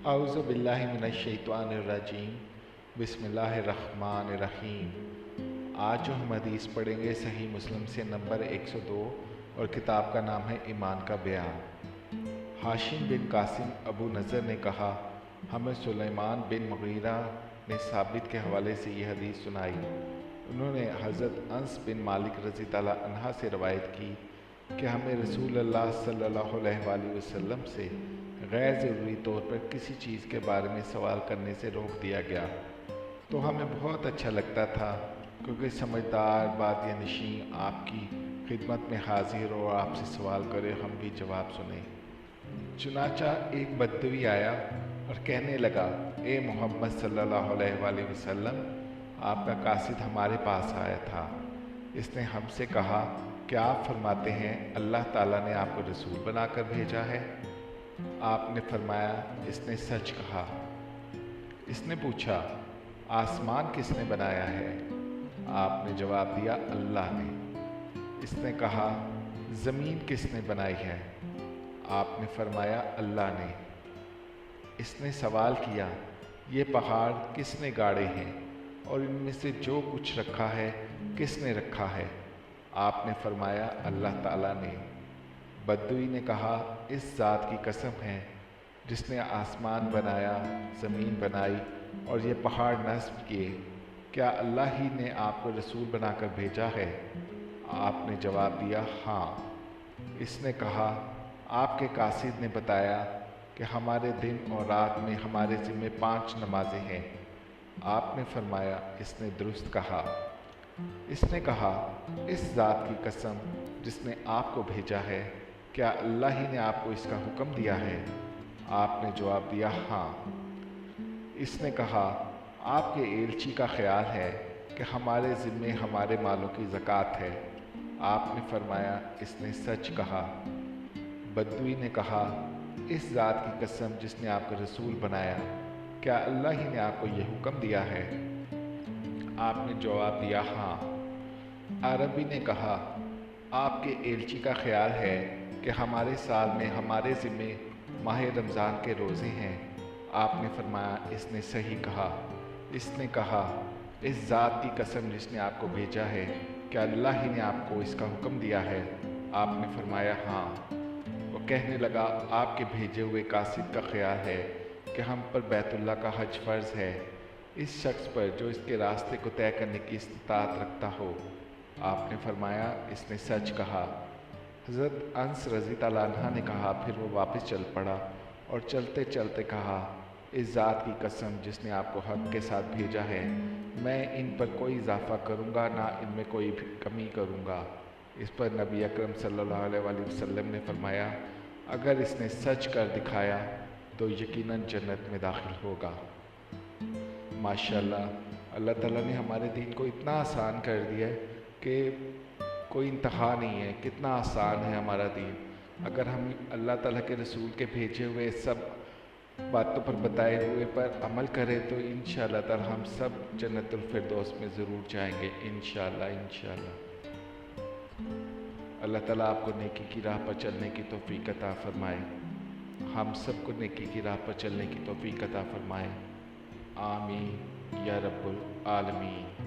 अऊज़ु बिल्लाहि मिनश्शैतानिर्रजीम बिस्मिल्लाहिर्रहमानिर्रहीम। आज जो हम हदीस पढ़ेंगे सही मुस्लिम से नंबर 102 और किताब का नाम है ईमान का बयान। हाशिम बिन कासिम अबू नज़र ने कहा, हमें सुलेमान बिन मुगीरा ने साबित के हवाले से ये हदीस सुनाई। उन्होंने हज़रत अनस बिन मालिक रज़ी ताला अन्हा से रवायत की कि हमें रसूल अल्लाह सल्लल्लाहु अलैहि वसल्लम से गैर ज़रूरी तौर पर किसी चीज़ के बारे में सवाल करने से रोक दिया गया, तो हमें बहुत अच्छा लगता था क्योंकि समझदार बादियानशीं आपकी खिदमत में हाजिर और आपसे सवाल करे, हम भी जवाब सुने। चुनाचा एक बदवी आया और कहने लगा, ए मोहम्मद सल्लल्लाहु अलैहि वसल्लम, आपका कासिद हमारे पास आया था। इसने हमसे कहा, क्या आप फरमाते हैं अल्लाह ताला ने आपको रसूल बनाकर भेजा है? आपने फरमाया, इसने सच कहा। इसने पूछा, आसमान किसने बनाया है? आपने जवाब दिया, अल्लाह ने। इसने कहा, ज़मीन किसने बनाई है? आपने फरमाया, अल्लाह ने। इसने सवाल किया, ये पहाड़ किसने गाड़े हैं और इनमें से जो कुछ रखा है किसने रखा है? आपने फरमाया, अल्लाह ताला ने। बदवी ने कहा, इस ज़ात की कसम है जिसने आसमान बनाया, ज़मीन बनाई और ये पहाड़ नस्ब किए, क्या अल्लाह ही ने आपको रसूल बनाकर भेजा है? आपने जवाब दिया, हाँ। इसने कहा, आपके कासिद ने बताया कि हमारे दिन और रात में हमारे ज़िम्मे 5 नमाजें हैं। आपने फरमाया, इसने दुरुस्त कहा। इसने कहा, इस ज़ात की कसम जिसने आपको भेजा है, क्या अल्लाह ही ने आपको इसका हुक्म दिया है? आपने जवाब दिया, हाँ। इसने कहा, आपके एलची का ख्याल है कि हमारे ज़िम्मे हमारे मालों की ज़कात है। आपने फरमाया, इसने सच कहा। बदवी ने कहा, इस ज़ात की कसम जिसने आपका रसूल बनाया, क्या अल्लाह ही ने आपको ये हुक्म दिया है? आपने जवाब दिया, हाँ। अरबी ने कहा, आपके एलची का ख्याल है कि हमारे साल में हमारे ज़िम्मे माह रमज़ान के रोज़े हैं। आपने फरमाया, इसने सही कहा। इसने कहा, इस ज़ात की कसम जिसने आपको भेजा है, क्या अल्लाह ही ने आपको इसका हुक्म दिया है? आपने फरमाया, हाँ। वो कहने लगा, आपके भेजे हुए कासिद का ख्याल है कि हम पर बैतुल्लाह का हज फ़र्ज़ है, इस शख्स पर जो इसके रास्ते को तय करने की इस्तिताअत रखता हो। आपने फरमाया, इसने सच कहा। हज़रत अनस रज़ी ताला अन्हा ने कहा, फिर वो वापस चल पड़ा और चलते चलते कहा, इस ज़ात की कसम जिसने आपको हक़ के साथ भेजा है, मैं इन पर कोई इजाफ़ा करूँगा ना इनमें कोई कमी करूँगा। इस पर नबी अकरम सल्लल्लाहु अलैहि वसल्लम ने फरमाया, अगर इसने सच कर दिखाया तो यकीनन जन्नत में दाखिल होगा। माशाअल्लाह, अल्लाह ताला ने हमारे दीन को इतना आसान कर दिया है कि कोई इंतहा नहीं है। कितना आसान है हमारा दीन। अगर हम अल्लाह ताला के रसूल के भेजे हुए सब बातों पर बताए हुए पर अमल करें तो इंशाअल्लाह ताला हम सब जन्नतुल फिरदौस में ज़रूर जाएंगे, इंशाअल्लाह। अल्लाह ताला आपको नेकी की राह पर चलने की तौफीक अता फरमाए। हम सबको नेकी की राह पर चलने की तौफीक अता फरमाए। आमीन या रब्बुल आलमीन।